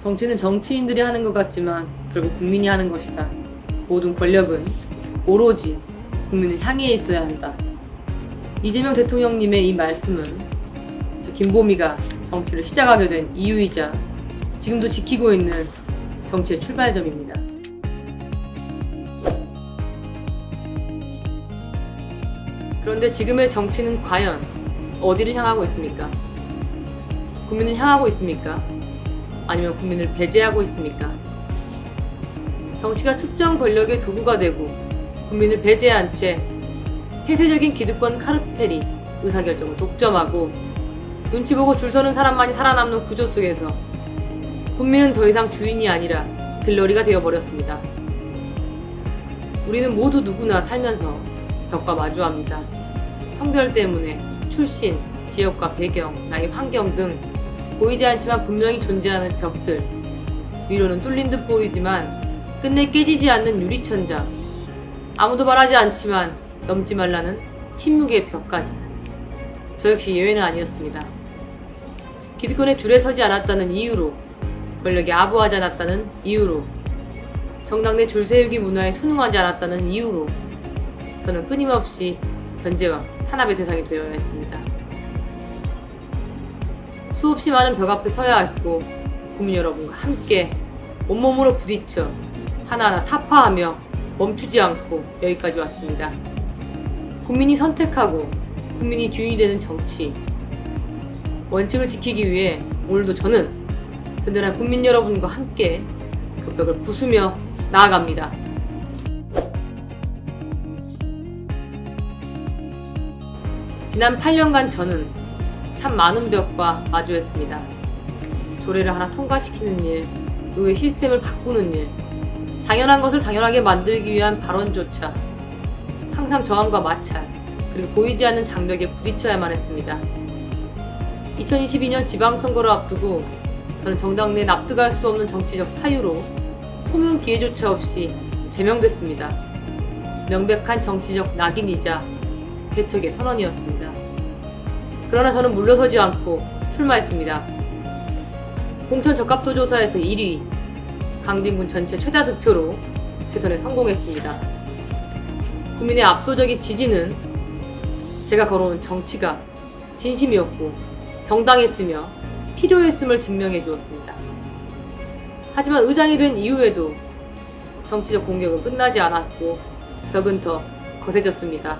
정치는 정치인들이 하는 것 같지만 결국 국민이 하는 것이다. 모든 권력은 오로지 국민을 향해 있어야 한다. 이재명 대통령님의 이 말씀은 저 김보미가 정치를 시작하게 된 이유이자 지금도 지키고 있는 정치의 출발점입니다. 그런데 지금의 정치는 과연 어디를 향하고 있습니까? 국민을 향하고 있습니까? 아니면 국민을 배제하고 있습니까? 정치가 특정 권력의 도구가 되고 국민을 배제한 채 폐쇄적인 기득권 카르텔이 의사결정을 독점하고 눈치 보고 줄 서는 사람만이 살아남는 구조 속에서 국민은 더 이상 주인이 아니라 들러리가 되어버렸습니다. 우리는 모두 누구나 살면서 벽과 마주합니다. 성별 때문에 출신, 지역과 배경, 나이, 환경 등 보이지 않지만 분명히 존재하는 벽들. 위로는 뚫린 듯 보이지만 끝내 깨지지 않는 유리천장. 아무도 말하지 않지만 넘지 말라는 침묵의 벽까지. 저 역시 예외는 아니었습니다. 기득권의 줄에 서지 않았다는 이유로, 권력에 아부하지 않았다는 이유로, 정당 내 줄 세우기 문화에 순응하지 않았다는 이유로 저는 끊임없이 견제와 탄압의 대상이 되어야 했습니다. 수없이 많은 벽 앞에 서야 했고 국민 여러분과 함께 온몸으로 부딪혀 하나하나 타파하며 멈추지 않고 여기까지 왔습니다. 국민이 선택하고 국민이 주인이 되는 정치, 원칙을 지키기 위해 오늘도 저는 든든한 국민 여러분과 함께 그 벽을 부수며 나아갑니다. 지난 8년간 저는 참 많은 벽과 마주했습니다. 조례를 하나 통과시키는 일, 의회 시스템을 바꾸는 일, 당연한 것을 당연하게 만들기 위한 발언조차 항상 저항과 마찰, 그리고 보이지 않는 장벽에 부딪혀야만 했습니다. 2022년 지방선거를 앞두고 저는 정당 내 납득할 수 없는 정치적 사유로 소명 기회조차 없이 제명됐습니다. 명백한 정치적 낙인이자 개척의 선언이었습니다. 그러나 저는 물러서지 않고 출마했습니다. 공천 적합도 조사에서 1위, 강진군 전체 최다 득표로 재선에 성공했습니다. 국민의 압도적인 지지는 제가 걸어온 정치가 진심이었고 정당했으며 필요했음을 증명해 주었습니다. 하지만 의장이 된 이후에도 정치적 공격은 끝나지 않았고 벽은 더 거세졌습니다.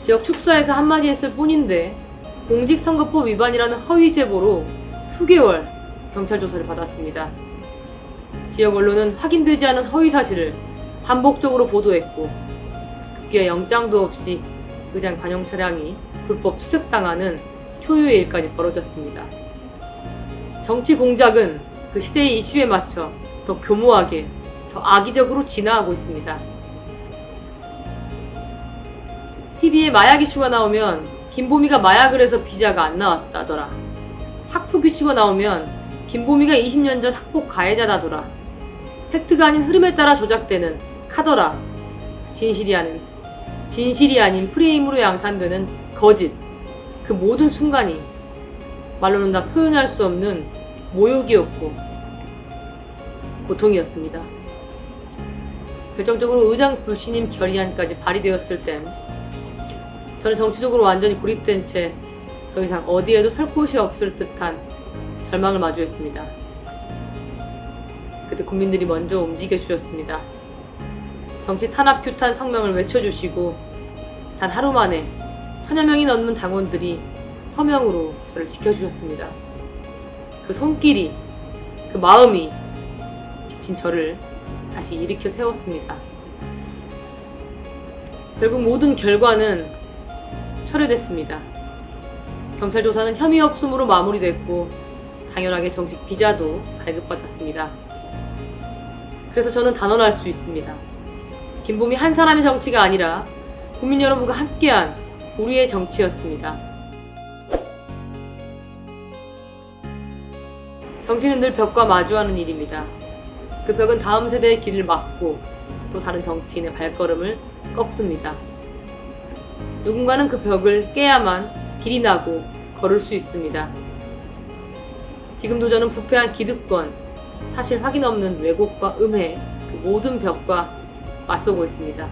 지역 축사에서 한마디 했을 뿐인데 공직선거법 위반이라는 허위 제보로 수개월 경찰 조사를 받았습니다. 지역 언론은 확인되지 않은 허위 사실을 반복적으로 보도했고 급기야 영장도 없이 의장 관용 차량이 불법 수색당하는 초유의 일까지 벌어졌습니다. 정치 공작은 그 시대의 이슈에 맞춰 더 교모하게, 더 악의적으로 진화하고 있습니다. TV에 마약 이슈가 나오면 김보미가 마약을 해서 비자가 안 나왔다더라. 학폭 이슈가 나오면 김보미가 20년 전 학폭 가해자다더라. 팩트가 아닌 흐름에 따라 조작되는 카더라. 진실이 아닌 프레임으로 양산되는 거짓. 그 모든 순간이 말로는 다 표현할 수 없는 모욕이었고 고통이었습니다. 결정적으로 의장 불신임 결의안까지 발의되었을 땐 저는 정치적으로 완전히 고립된 채 더 이상 어디에도 설 곳이 없을 듯한 절망을 마주했습니다. 그때 국민들이 먼저 움직여 주셨습니다. 정치 탄압 규탄 성명을 외쳐주시고 단 하루 만에 1000여 명이 넘는 당원들이 서명으로 저를 지켜주셨습니다. 그 손길이, 그 마음이 지친 저를 다시 일으켜 세웠습니다. 결국 모든 결과는 철회됐습니다. 경찰 조사는 혐의 없음으로 마무리됐고 당연하게 정식 비자도 발급받았습니다. 그래서 저는 단언할 수 있습니다. 김보미 한 사람의 정치가 아니라 국민 여러분과 함께한 우리의 정치였습니다. 정치는 늘 벽과 마주하는 일입니다. 그 벽은 다음 세대의 길을 막고 또 다른 정치인의 발걸음을 꺾습니다. 누군가는 그 벽을 깨야만 길이 나고 걸을 수 있습니다. 지금도 저는 부패한 기득권, 사실 확인 없는 왜곡과 음해, 그 모든 벽과 맞서고 있습니다.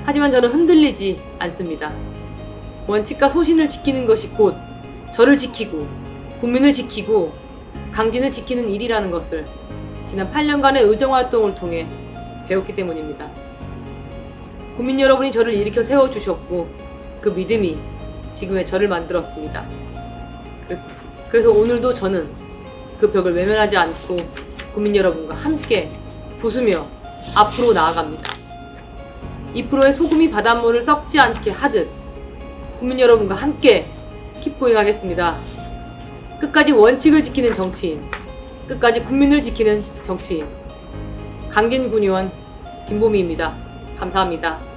하지만 저는 흔들리지 않습니다. 원칙과 소신을 지키는 것이 곧 저를 지키고 국민을 지키고 강진을 지키는 일이라는 것을 지난 8년간의 의정활동을 통해 배웠기 때문입니다. 국민 여러분이 저를 일으켜 세워주셨고 그 믿음이 지금의 저를 만들었습니다. 그래서 오늘도 저는 그 벽을 외면하지 않고 국민 여러분과 함께 부수며 앞으로 나아갑니다. 2%의 소금이 바닷물을 썩지 않게 하듯 국민 여러분과 함께 킵고잉 하겠습니다. 끝까지 원칙을 지키는 정치인, 끝까지 국민을 지키는 정치인, 강진군의원 김보미입니다. 감사합니다.